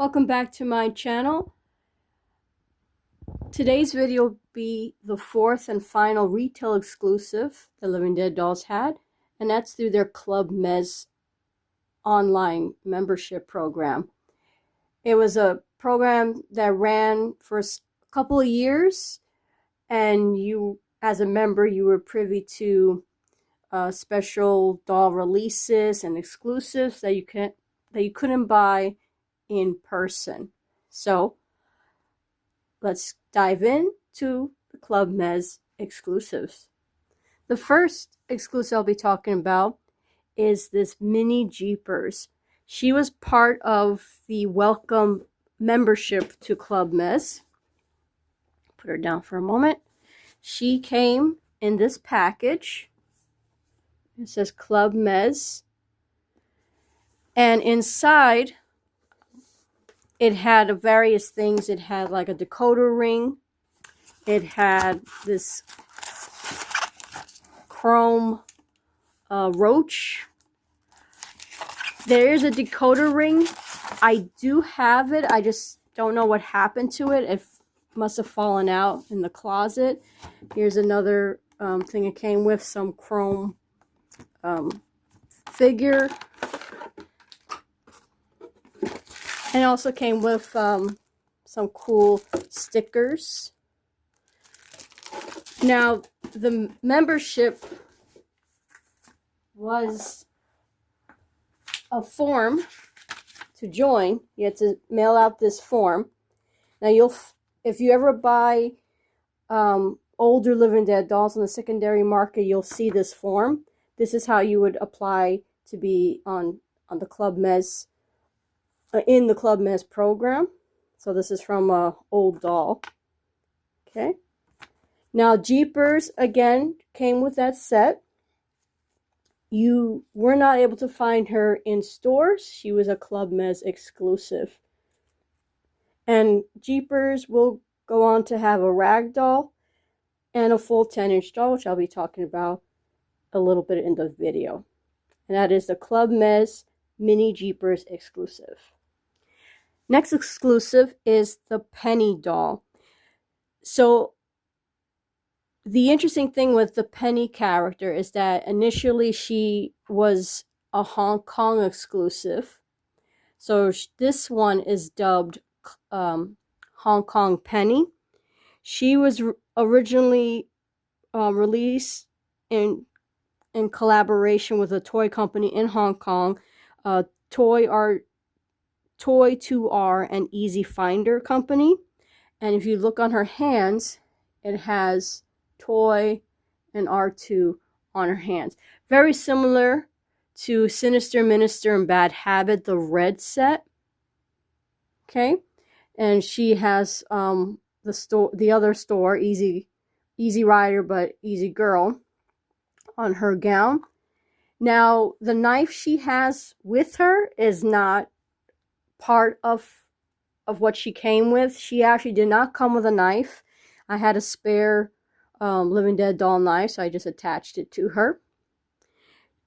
Welcome back to my channel. Today's video will be the fourth and final retail exclusive the Living Dead Dolls had, and that's through their Club Mez online membership program. It was a program that ran for a couple of years, and you, as a member, you were privy to special doll releases and exclusives that you couldn't buy in person. So let's dive into the Club Mez exclusives. The first exclusive I'll be talking about is this Mini Jeepers. She was part of the welcome membership to Club Mez. Put her down for a moment. She came in this package. It says Club Mez. And inside, it had various things. It had like a decoder ring. It had this chrome roach. There is a decoder ring. I do have it. I just don't know what happened to it. It must have fallen out in the closet. Here's another thing it came with, some chrome figure. And it also came with some cool stickers. Now, the membership was a form to join. You had to mail out this form. Now, if you ever buy older Living Dead dolls on the secondary market, you'll see this form. This is how you would apply to be on the Club Mez. In the Club Mez program. So this is from an old doll. Okay. Now Jeepers again came with that set. You were not able to find her in stores. She was a Club Mez exclusive. And Jeepers will go on to have a rag doll and a full 10-inch doll, which I'll be talking about a little bit in the video. And that is the Club Mez Mini Jeepers exclusive. Next exclusive is the Penny doll. So the interesting thing with the Penny character is that initially she was a Hong Kong exclusive. So this one is dubbed Hong Kong Penny. She was originally released in collaboration with a toy company in Hong Kong, Toy 2R and Easy Finder company. And if you look on her hands, it has Toy and R2 on her hands. Very similar to Sinister Minister and Bad Habit, the red set. Okay. And she has the other store, Easy Rider but Easy Girl, on her gown. Now, the knife she has with her is not part of what she came with. She actually did not come with a knife. I had a spare Living Dead doll knife, so I just attached it to her.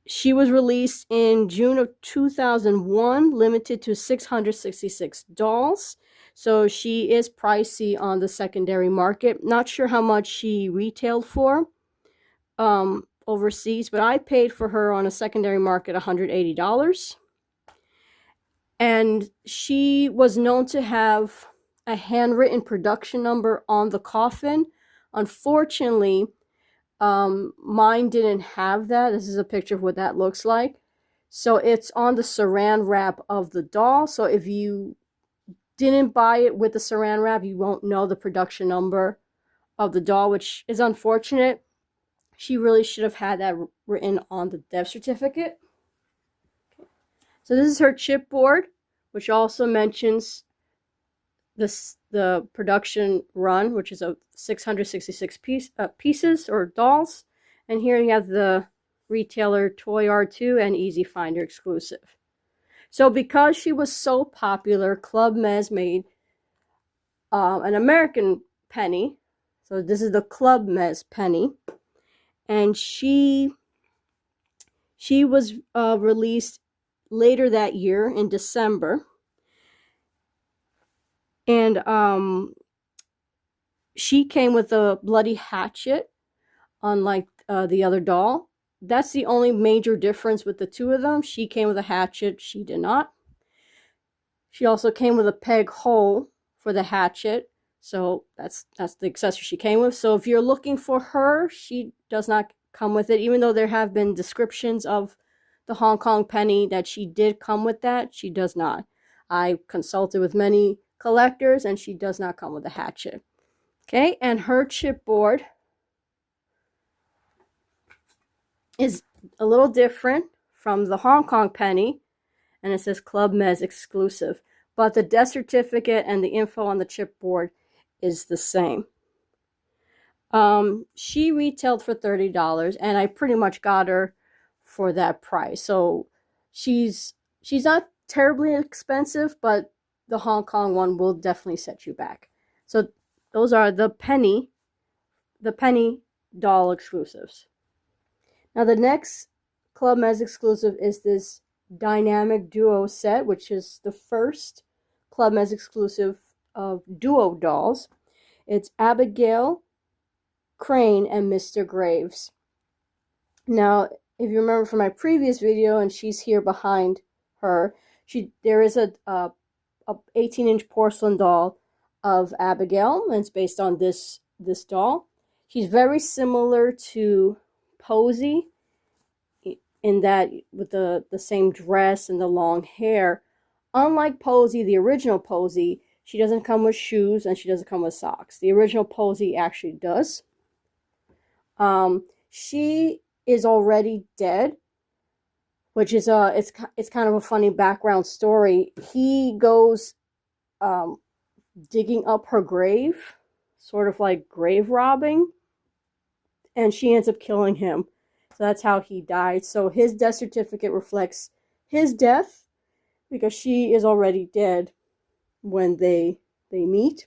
She was released in June of 2001, limited to 666 dolls. So she is pricey on the secondary market. Not sure how much she retailed for overseas, but I paid for her on a secondary market $180. And she was known to have a handwritten production number on the coffin. Unfortunately, mine didn't have that. This is a picture of what that looks like. So it's on the saran wrap of the doll. So if you didn't buy it with the saran wrap, you won't know the production number of the doll, which is unfortunate. She really should have had that written on the death certificate. So this is her chipboard, which also mentions the production run, which is of 666 pieces or dolls. And here you have the retailer Toy R2 and Easy Finder exclusive. So because she was so popular, Club Mez made an American Penny. So this is the Club Mez Penny. And she was released later that year in December. And she came with a bloody hatchet, unlike the other doll. That's the only major difference with the two of them. She came with a hatchet, she did not. She also came with a peg hole for the hatchet. So that's the accessory she came with. So if you're looking for her, she does not come with it. Even though there have been descriptions of the Hong Kong penny that she did come with that, she does not. I consulted with many collectors and she does not come with a hatchet. Okay, and her chipboard is a little different from the Hong Kong penny, and it says Club Med exclusive, but the death certificate and the info on the chipboard is the same. She retailed for $30, and I pretty much got her for that price. So she's not terribly expensive, but the Hong Kong one will definitely set you back. So those are the penny doll exclusives. Now the next Club Med exclusive is this Dynamic Duo set, which is the first Club Med exclusive of duo dolls. It's Abigail, Crane, and Mr. Graves. Now, if you remember from my previous video, and she's here behind her, there is a 18-inch porcelain doll of Abigail, and it's based on this doll. She's very similar to Posy in that with the same dress and the long hair. Unlike Posy, the original Posy, she doesn't come with shoes and she doesn't come with socks. The original Posy actually does. She is already dead, which is it's kind of a funny background story. He goes digging up her grave, sort of like grave robbing, and she ends up killing him. So that's how he died. So his death certificate reflects his death because she is already dead when they meet.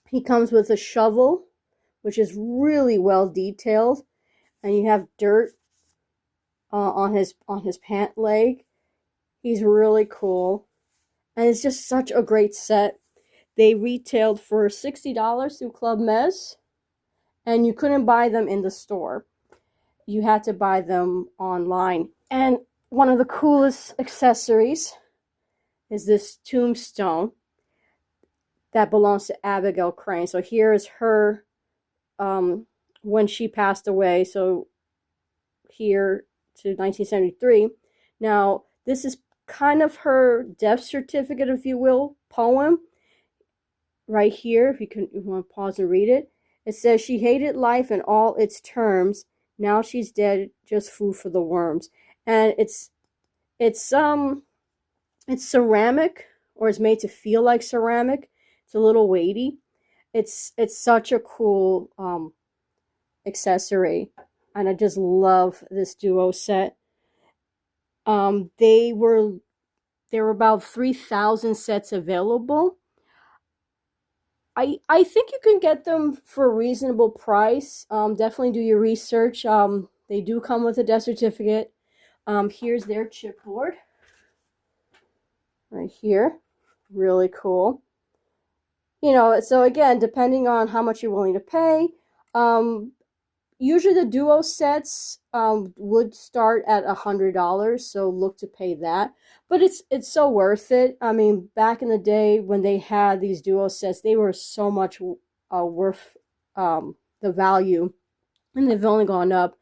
He comes with a shovel, which is really well detailed, and you have dirt on his pant leg. He's really cool, and it's just such a great set. They retailed for $60 through Club Med, and you couldn't buy them in the store. You had to buy them online. And one of the coolest accessories is this tombstone that belongs to Abigail Crane. So here is her when she passed away. So here to 1973. Now, this is kind of her death certificate, if you will, poem. Right here, if you want to pause and read it. It says, she hated life in all its terms. Now she's dead, just food for the worms. And it's ceramic, or it's made to feel like ceramic. It's a little weighty. It's such a cool accessory, and I just love this duo set. There were about 3,000 sets available. I think you can get them for a reasonable price. Definitely do your research. They do come with a death certificate. Here's their chipboard. Right here. Really cool. So again, depending on how much you're willing to pay, usually the duo sets would start at $100, so look to pay that. But it's so worth it. I mean, back in the day when they had these duo sets, they were so much worth the value, and they've only gone up.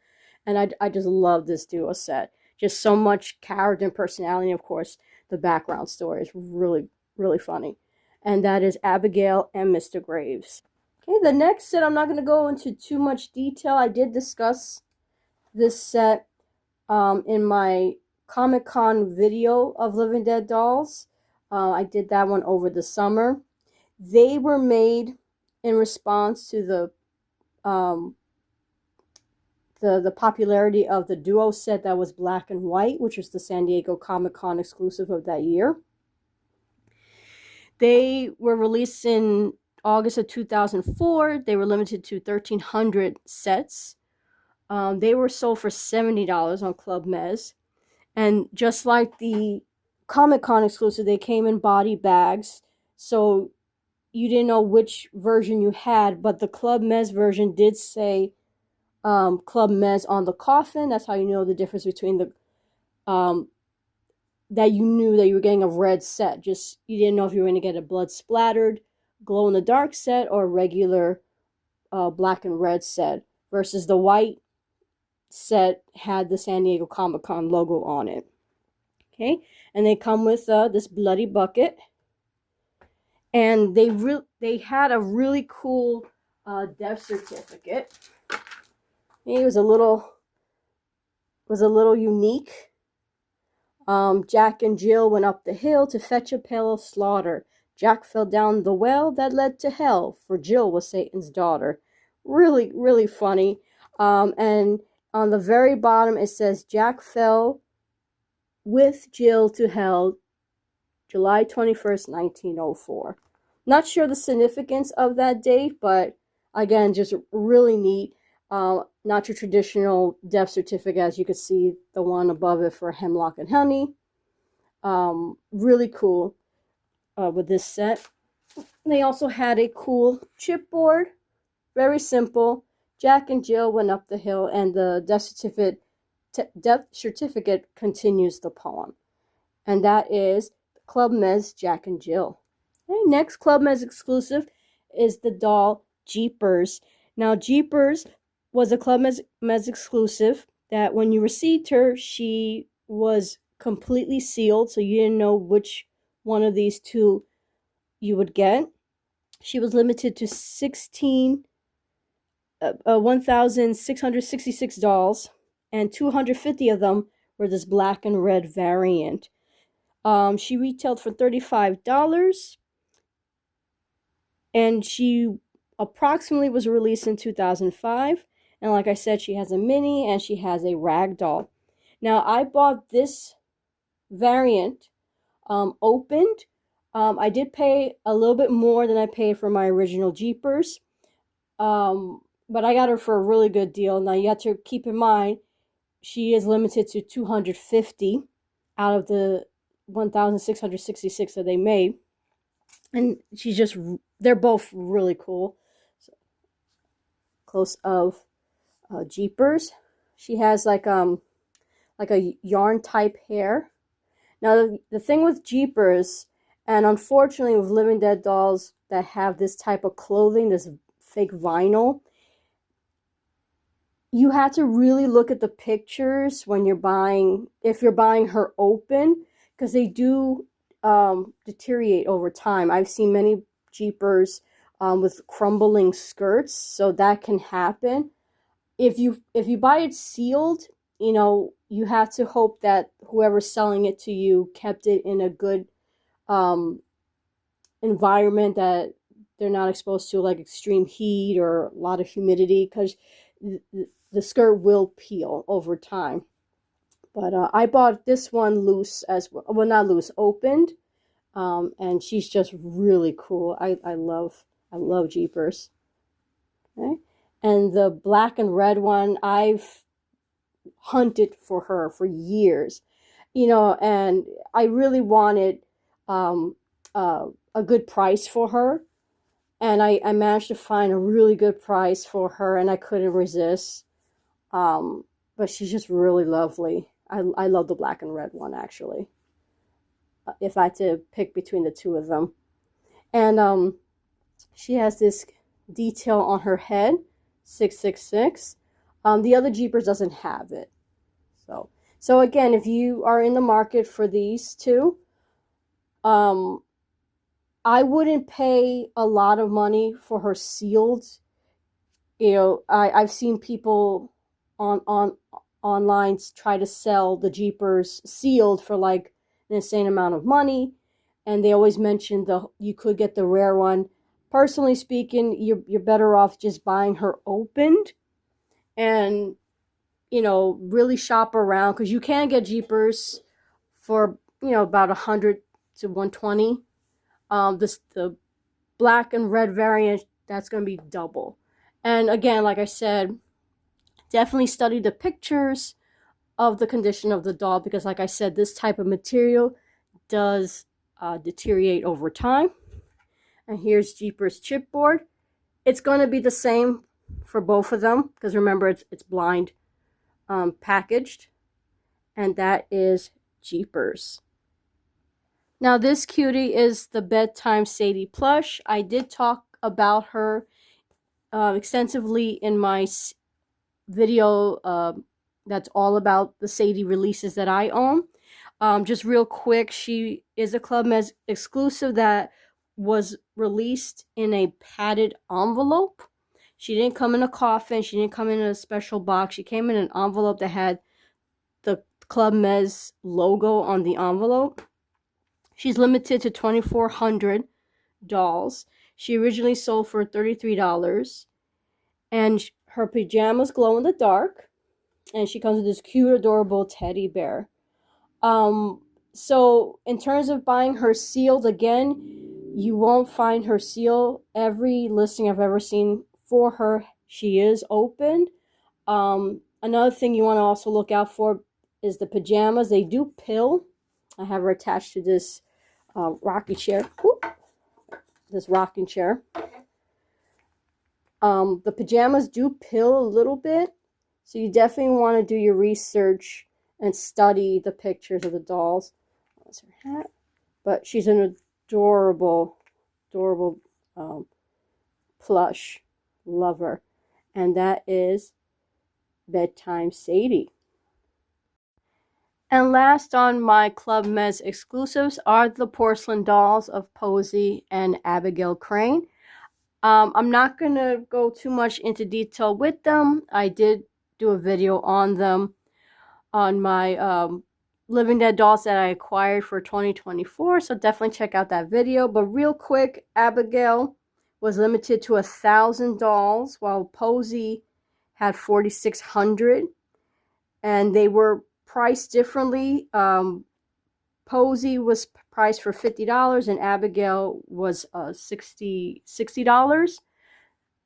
And I just love this duo set. Just so much character and personality. And of course, the background story is really, really funny. And that is Abigail and Mr. Graves. Okay, the next set, I'm not going to go into too much detail. I did discuss this set in my Comic-Con video of Living Dead dolls. I did that one over the summer. They were made in response to the popularity of the duo set that was black and white, which was the San Diego Comic-Con exclusive of that year. They were released in August of 2004. They were limited to 1,300 sets. They were sold for $70 on Club Med. And just like the Comic-Con exclusive, they came in body bags. So you didn't know which version you had, but the Club Med version did say Club Med on the coffin. That's how you know the difference between the that you knew that you were getting a red set. Just you didn't know if you were going to get a blood splattered, glow in the dark set or a regular black and red set. Versus the white set had the San Diego Comic-Con logo on it. Okay, and they come with this bloody bucket, and they had a really cool death certificate. It was a little unique. Jack and Jill went up the hill to fetch a pail of slaughter. Jack fell down the well that led to hell, for Jill was Satan's daughter. Really, really funny. And on the very bottom it says Jack fell with Jill to hell, July 21st, 1904. Not sure the significance of that date, but again, just really neat. Not your traditional death certificate, as you can see the one above it for Hemlock and Honey. Really cool with this set. They also had a cool chipboard, very simple. Jack and Jill went up the hill, and the death certificate continues the poem, and that is Club Med's Jack and Jill. Okay, next Club Med exclusive is the doll Jeepers. Now, Jeepers was a Club Med exclusive that when you received her, she was completely sealed, so you didn't know which one of these two you would get. She was limited to 1,666 dolls, and 250 of them were this black and red variant. She retailed for $35, and she approximately was released in 2005. And like I said, she has a mini and she has a rag doll. Now, I bought this variant opened. I did pay a little bit more than I paid for my original Jeepers, but I got her for a really good deal. Now, you have to keep in mind, she is limited to 250 out of the 1,666 that they made. And they're both really cool. So, close of Jeepers. She has like a yarn type hair. Now the thing with Jeepers, and unfortunately with Living Dead dolls that have this type of clothing, this fake vinyl, you have to really look at the pictures when you're buying, if you're buying her open, because they do deteriorate over time. I've seen many Jeepers with crumbling skirts, so that can happen. If you buy it sealed, you have to hope that whoever's selling it to you kept it in a good environment, that they're not exposed to like extreme heat or a lot of humidity, because the skirt will peel over time. But I bought this one loose as well. Well, not loose, opened. And she's just really cool. I love Jeepers. Okay. And the black and red one, I've hunted for her for years, and I really wanted a good price for her, and I managed to find a really good price for her, and I couldn't resist. But she's just really lovely. I love the black and red one, actually, if I had to pick between the two of them. And she has this detail on her head, 666. The other Jeepers doesn't have it. So again, if you are in the market for these two, I wouldn't pay a lot of money for her sealed. I've seen people online try to sell the Jeepers sealed for like an insane amount of money, and they always mention you could get the rare one. Personally speaking, you're better off just buying her opened, and really shop around, because you can get Jeepers for about 100 to 120. The black and red variant, that's going to be double. And again, like I said, definitely study the pictures of the condition of the doll, because like I said, this type of material does deteriorate over time. and here's Jeepers chipboard. It's going to be the same for both of them because remember it's blind packaged, and that is Jeepers. Now this cutie is the Bedtime Sadie plush. I did talk about her extensively in my video that's all about the Sadie releases that I own. Just real quick, she is a Club Med exclusive that was released in a padded envelope. She didn't come in a coffin. She didn't come in a special box. She came in an envelope that had the Club Med logo on the envelope. She's limited to 2,400 dolls. She originally sold for $33. And her pajamas glow in the dark. And she comes with this cute, adorable teddy bear. So in terms of buying her sealed, again, you won't find her seal. Every listing I've ever seen for her, she is opened. Another thing you want to also look out for is the pajamas. They do pill. I have her attached to this rocking chair. Whoop, this rocking chair. The pajamas do pill a little bit. So you definitely want to do your research and study the pictures of the dolls. That's her hat. But she's an adorable, adorable plush. Love her. And that is Bedtime Sadie. And last on my Club Med exclusives are the porcelain dolls of Posey and Abigail Crane. I'm not going to go too much into detail with them. I did do a video on them on my Living Dead dolls that I acquired for 2024, so definitely check out that video. But real quick, Abigail was limited to 1,000 dolls, while Posey had 4,600, and they were priced differently. Posey was priced for $50 and Abigail was $60.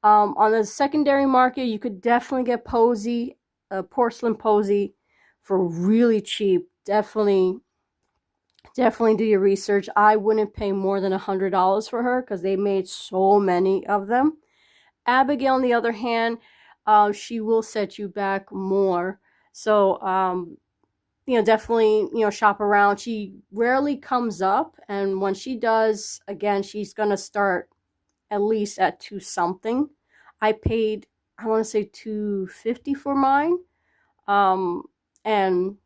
On the secondary market, you could definitely get Posey, porcelain Posey, for really cheap. Definitely do your research. I wouldn't pay more than $100 for her because they made so many of them. Abigail, on the other hand, she will set you back more. So, definitely, shop around. She rarely comes up, and when she does, again, she's gonna start at least at $2 something. I paid, I want to say $250 for mine. And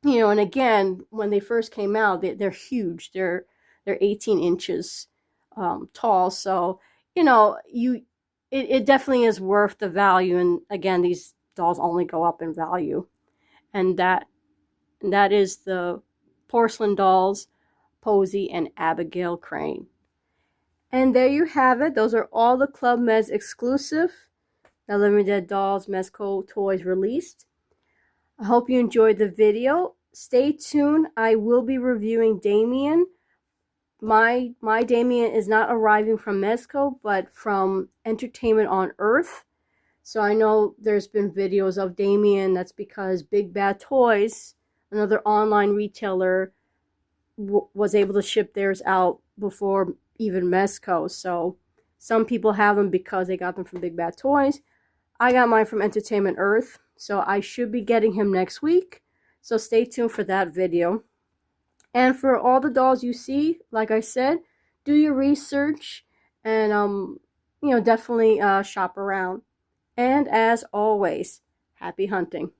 and again, when they first came out, they're huge. They're 18 inches tall. So it definitely is worth the value. And again, these dolls only go up in value, and that is the porcelain dolls, Posey and Abigail Crane. And there you have it. Those are all the Club Med exclusive that Living Dead Dolls Mezco toys released. I hope you enjoyed the video. Stay tuned. I will be reviewing Damien. My Damien is not arriving from Mezco, but from Entertainment on Earth. So I know there's been videos of Damien. That's because Big Bad Toys, another online retailer, was able to ship theirs out before even Mezco. So some people have them because they got them from Big Bad Toys. I got mine from Entertainment Earth, so I should be getting him next week. So stay tuned for that video. And for all the dolls you see, like I said, do your research and definitely shop around. And as always, happy hunting.